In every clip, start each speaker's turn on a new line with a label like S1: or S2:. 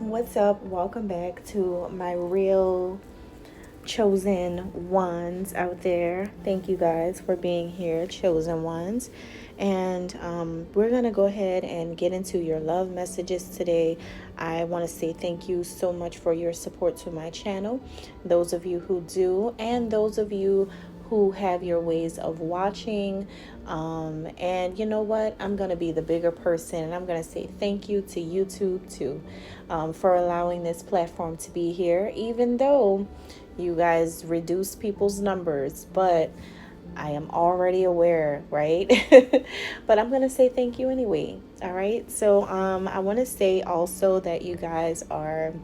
S1: What's up? Welcome back to my real chosen ones out there. Thank you guys for being here, chosen ones. And we're going to go ahead and get into your love messages today. I want to say thank you so much for your support to my channel. Those of you who do, and those of you who have your ways of watching. And you know what? I'm going to be the bigger person, and I'm going to say thank you to YouTube too, for allowing this platform to be here, even though you guys reduce people's numbers, but I am already aware, right? But I'm going to say thank you anyway. All right. So I want to say also that you guys are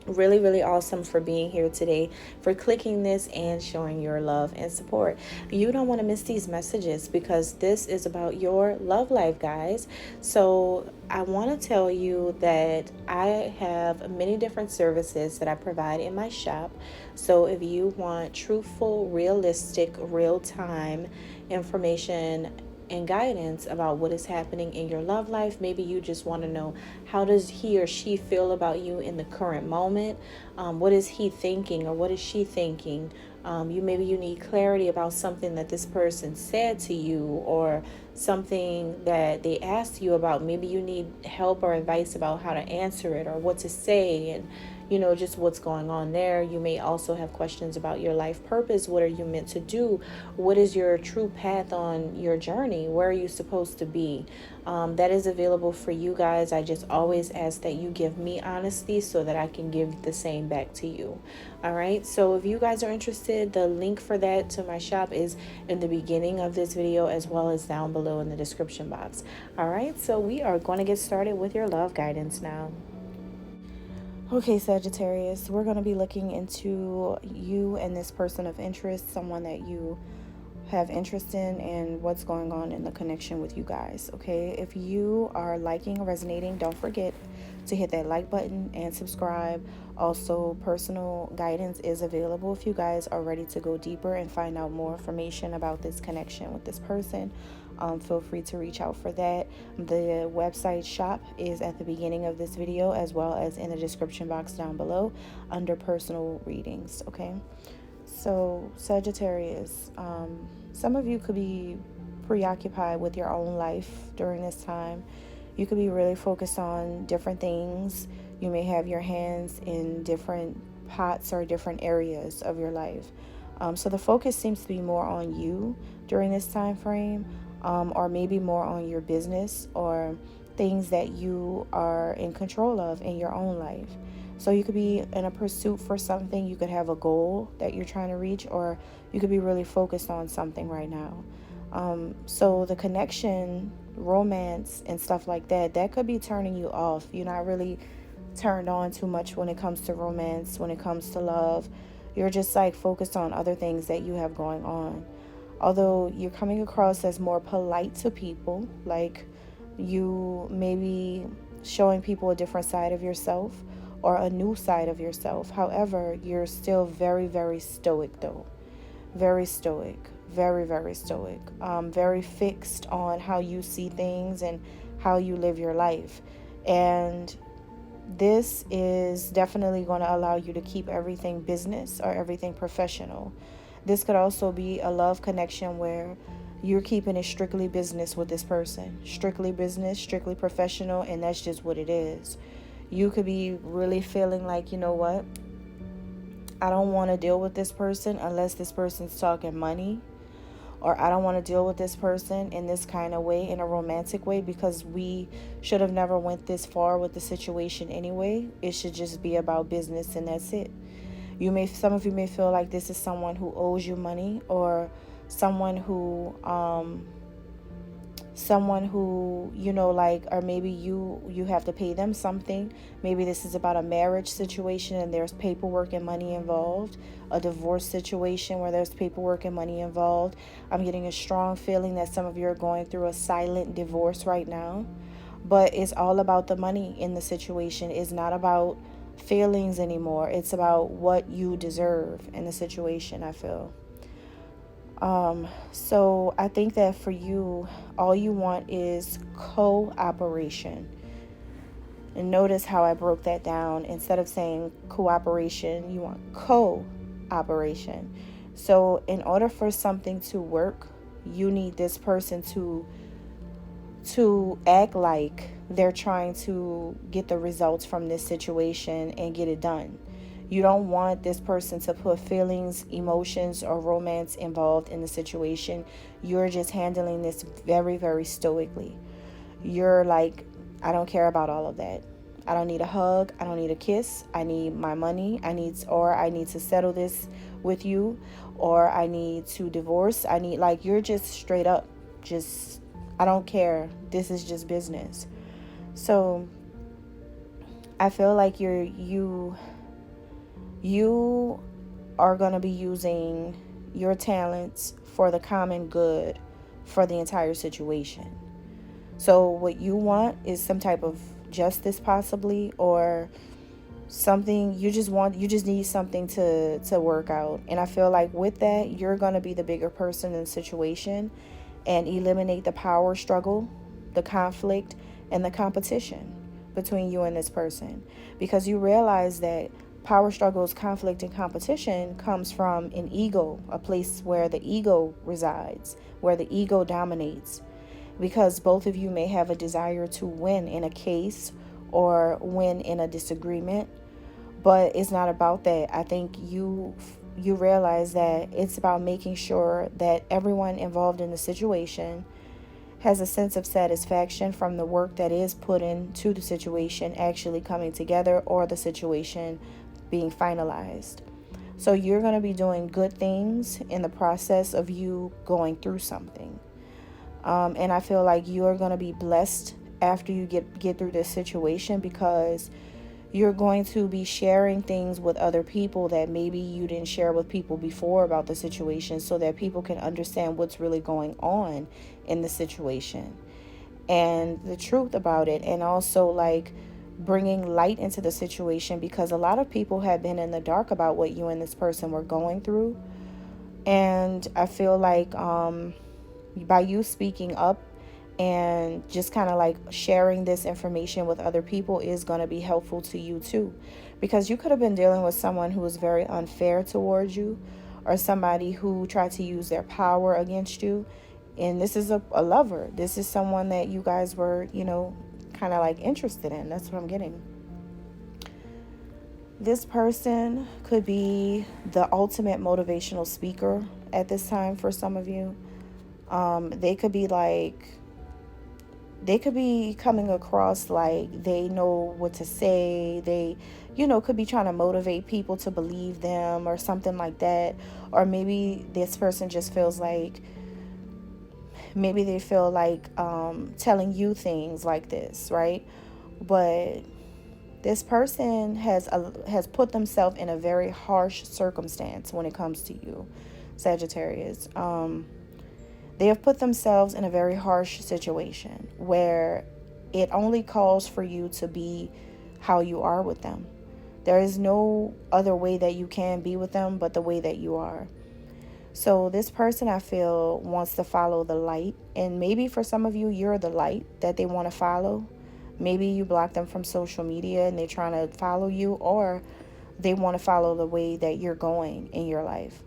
S1: really awesome for being here today, for clicking this and showing your love and support. You don't want to miss these messages because this is about your love life, guys. So I want to tell you that I have many different services that I provide in my shop. So if you want truthful, realistic, real-time information and guidance about what is happening in your love life. Maybe you just want to know, how does he or she feel about you in the current moment? What is he thinking or what is she thinking? Maybe you need clarity about something that this person said to you, or something that they asked you about. Maybe you need help or advice about how to answer it or what to say, and just what's going on there. You may also have questions about your life purpose. What are you meant to do? What is your true path on your journey? Where are you supposed to be? That is available for you guys. I just always ask that you give me honesty so that I can give the same back to you. All right. So if you guys are interested, the link for that to my shop is in the beginning of this video, as well as down below in the description box. All right. So we are going to get started with your love guidance now. Okay, Sagittarius, we're going to be looking into you and this person of interest, someone that you have interest in, and what's going on in the connection with you guys. Okay, if you are liking or resonating, don't forget to hit that like button and subscribe. Also, personal guidance is available if you guys are ready to go deeper and find out more information about this connection with this person. Feel free to reach out for that. The website shop is at the beginning of this video, as well as in the description box down below under personal readings. Okay, so Sagittarius, some of you could be preoccupied with your own life during this time. You could be really focused on different things. You may have your hands in different pots or different areas of your life. So the focus seems to be more on you during this time frame, or maybe more on your business or things that you are in control of in your own life. So you could be in a pursuit for something. You could have a goal that you're trying to reach, or you could be really focused on something right now. So the connection, romance, and stuff like that, that could be turning you off. You're not really turned on too much when it comes to romance, when it comes to love. You're just like focused on other things that you have going on. Although you're coming across as more polite to people, like you may be showing people a different side of yourself or a new side of yourself. However, you're still very stoic though. Very stoic. Very stoic. Very fixed on how you see things and how you live your life. And this is definitely going to allow you to keep everything business or everything professional. This could also be a love connection where you're keeping it strictly business with this person. Strictly business, strictly professional, and that's just what it is. You could be really feeling like, you know what? I don't want to deal with this person unless this person's talking money. Or I don't want to deal with this person in this kind of way, in a romantic way, because we should have never went this far with the situation anyway. It should just be about business, and that's it. Some of you may feel like this is someone who owes you money, or someone who, or maybe you have to pay them something. Maybe this is about a marriage situation and there's paperwork and money involved. A divorce situation where there's paperwork and money involved. I'm getting a strong feeling that some of you are going through a silent divorce right now. But it's all about the money in the situation. It's not about feelings anymore. It's about what you deserve in the situation, I feel. So I think that for you, all you want is cooperation. And notice how I broke that down. Instead of saying cooperation, you want cooperation. So in order for something to work, you need this person to act like they're trying to get the results from this situation and get it done. You don't want this person to put feelings, emotions, or romance involved in the situation. You're just handling this very, very stoically. You're like, I don't care about all of that. I don't need a hug. I don't need a kiss. I need my money. I need to settle this with you, or I need to divorce. You're just straight up. Just, I don't care. This is just business. So I feel like you are going to be using your talents for the common good for the entire situation. So what you want is some type of justice, possibly, or something. You just need something to work out. And I feel like with that, you're going to be the bigger person in the situation and eliminate the power struggle, the conflict, and the competition between you and this person, because you realize that power struggles, conflict, and competition comes from an ego, a place where the ego resides, where the ego dominates, because both of you may have a desire to win in a case or win in a disagreement, but it's not about that. I think you realize that it's about making sure that everyone involved in the situation has a sense of satisfaction from the work that is put into the situation actually coming together, or the situation being finalized. So you're going to be doing good things in the process of you going through something. And I feel like you're going to be blessed after you get through this situation, because you're going to be sharing things with other people that maybe you didn't share with people before about the situation, so that people can understand what's really going on in the situation and the truth about it. And also, like, bringing light into the situation, because a lot of people have been in the dark about what you and this person were going through. And I feel like by you speaking up and just kind of like sharing this information with other people is going to be helpful to you too, because you could have been dealing with someone who was very unfair towards you, or somebody who tried to use their power against you. And this is a lover. This is someone that you guys were, kind of like interested in. That's what I'm getting. This person could be the ultimate motivational speaker at this time for some of you. They could be coming across like they know what to say. They, could be trying to motivate people to believe them or something like that. Or maybe this person just feels like, maybe they feel like telling you things like this, right? But this person has put themselves in a very harsh circumstance when it comes to you, Sagittarius. They have put themselves in a very harsh situation where it only calls for you to be how you are with them. There is no other way that you can be with them but the way that you are. So this person, I feel, wants to follow the light. And maybe for some of you, you're the light that they want to follow. Maybe you block them from social media and they're trying to follow you, or they want to follow the way that you're going in your life.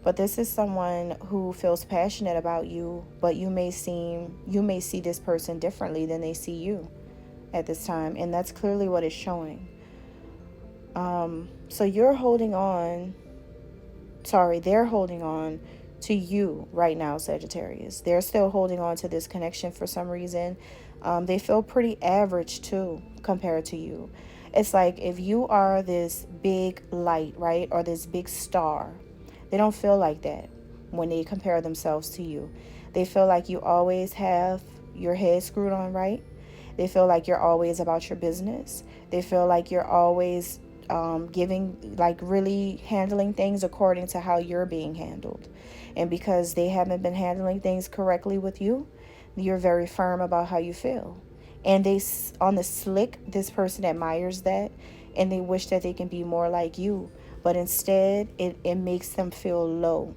S1: But this is someone who feels passionate about you, but you may see this person differently than they see you at this time. And that's clearly what it's showing. So they're holding on to you right now, Sagittarius. They're still holding on to this connection for some reason. They feel pretty average too compared to you. It's like if you are this big light, right, or this big star, they don't feel like that when they compare themselves to you. They feel like you always have your head screwed on right. They feel like you're always about your business. They feel like you're always really handling things according to how you're being handled. And because they haven't been handling things correctly with you, you're very firm about how you feel. And on the slick, this person admires that, and they wish that they can be more like you. But instead, it makes them feel low.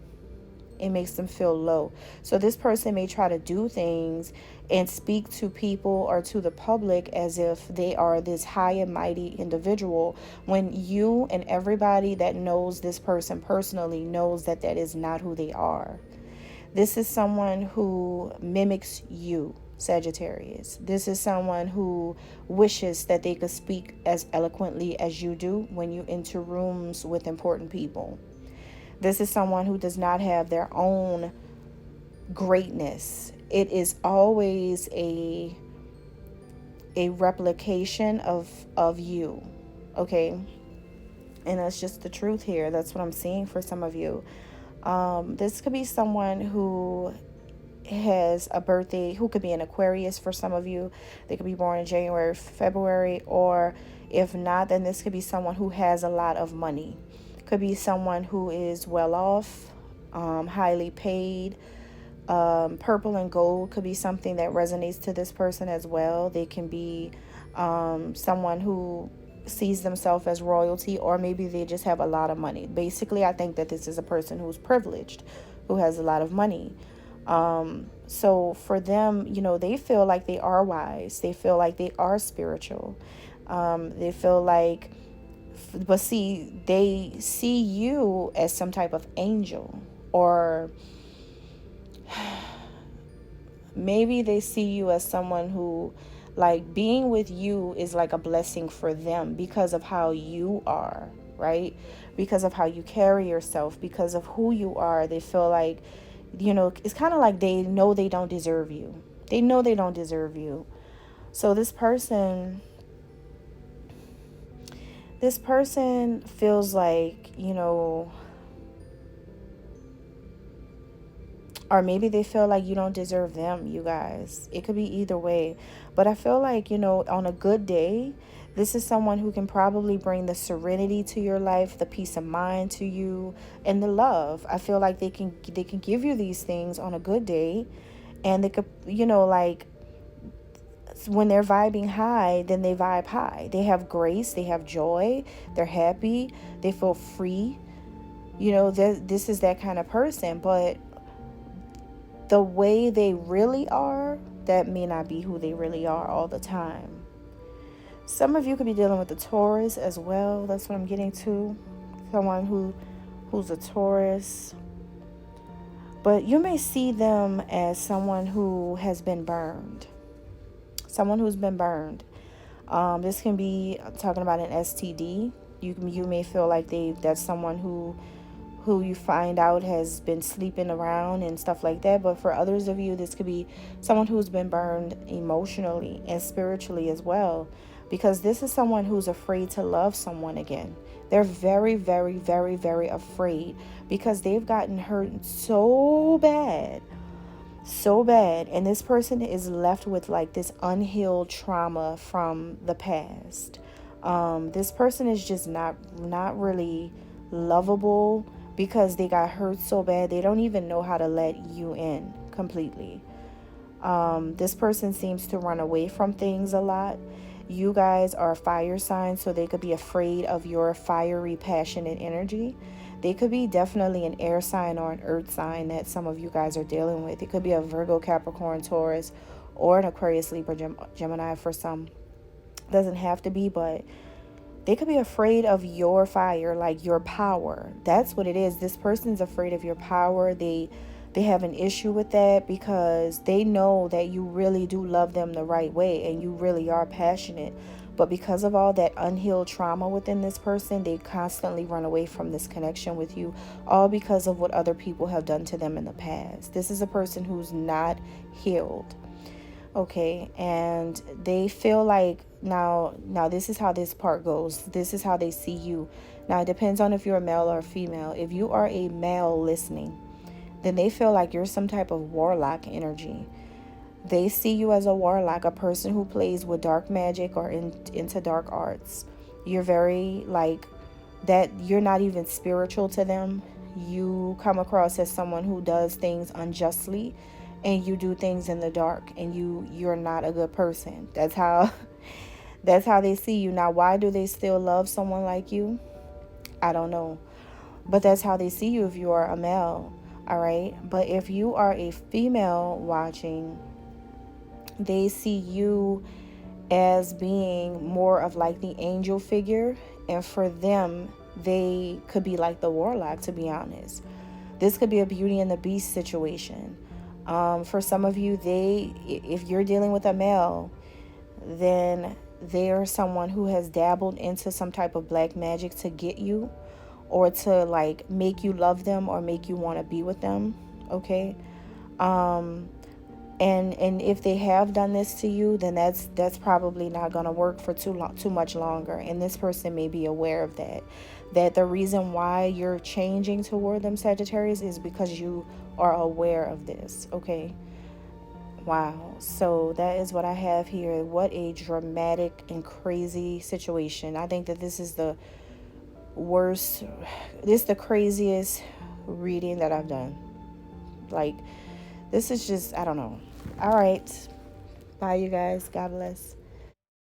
S1: It makes them feel low. So this person may try to do things and speak to people or to the public as if they are this high and mighty individual, when you and everybody that knows this person personally knows that that is not who they are. This is someone who mimics you, Sagittarius. This is someone who wishes that they could speak as eloquently as you do when you enter rooms with important people. This is someone who does not have their own greatness. It is always a replication of you. Okay? And that's just the truth here. That's what I'm seeing for some of you. This could be someone who has a birthday, who could be an Aquarius for some of you. They could be born in January, February, or if not, then this could be someone who has a lot of money. Could be someone who is well off, highly paid. Purple and gold could be something that resonates to this person as well. They can be someone who sees themselves as royalty, or maybe they just have a lot of money. Basically, I think that this is a person who's privileged, who has a lot of money. So for them, you know, they feel like they are wise. They feel like they are spiritual. They feel like, but see, they see you as some type of angel, or maybe they see you as someone who, like, being with you is like a blessing for them because of how you are, right? Because of how you carry yourself, because of who you are. They feel like, you know, it's kind of like they know they don't deserve you. They know they don't deserve you. So this person feels like, you know, or maybe they feel like you don't deserve them, you guys. It could be either way. But I feel like, you know, on a good day, this is someone who can probably bring the serenity to your life, the peace of mind to you, and the love. I feel like they can give you these things on a good day, and they could, you know, like, when they're vibing high, then they vibe high. They have grace, they have joy, they're happy, they feel free. You know, this is that kind of person. But the way they really are, that may not be who they really are all the time. Some of you could be dealing with the Taurus as well. That's what I'm getting to. Someone who's a Taurus. But you may see them as someone who has been burned. Someone who's been burned. This can be talking about an STD. You may feel like that's someone who you find out has been sleeping around and stuff like that. But for others of you, this could be someone who's been burned emotionally and spiritually as well. Because this is someone who's afraid to love someone again. They're very, very, very, very afraid because they've gotten hurt so bad. And this person is left with like this unhealed trauma from the past. This person is just not really lovable because they got hurt so bad. They don't even know how to let you in completely. This person seems to run away from things a lot. You guys are fire signs, so they could be afraid of your fiery, passionate energy. They could be definitely an air sign or an earth sign that some of you guys are dealing with. It could be a Virgo, Capricorn, Taurus, or an Aquarius, Libra, Gemini for some. Doesn't have to be, but they could be afraid of your fire, like your power. That's what it is. This person's afraid of your power. They have an issue with that because they know that you really do love them the right way and you really are passionate. But because of all that unhealed trauma within this person, they constantly run away from this connection with you, all because of what other people have done to them in the past. This is a person who's not healed. Okay, and they feel like now this is how this part goes. This is how they see you. Now it depends on if you're a male or a female. If you are a male listening, then they feel like you're some type of warlock energy. They see you as a warlock, a person who plays with dark magic or into dark arts. You're very like that. You're not even spiritual to them. You come across as someone who does things unjustly, and you do things in the dark, and you're not a good person. That's how they see you. Now, why do they still love someone like you? I don't know. But that's how they see you if you are a male. All right. But if you are a female watching, they see you as being more of like the angel figure. And for them, they could be like the warlock, to be honest. This could be a Beauty and the Beast situation. For some of you, if you're dealing with a male, then they are someone who has dabbled into some type of black magic to get you, or to like make you love them or make you want to be with them. Okay. And if they have done this to you, then that's probably not going to work for too much longer. And this person may be aware of that the reason why you're changing toward them, Sagittarius, is because you are aware of this. Okay. Wow. So that is what I have here. What a dramatic and crazy situation. I think that this is the craziest reading that I've done. Like, this is just, I don't know. All right. Bye, you guys. God bless.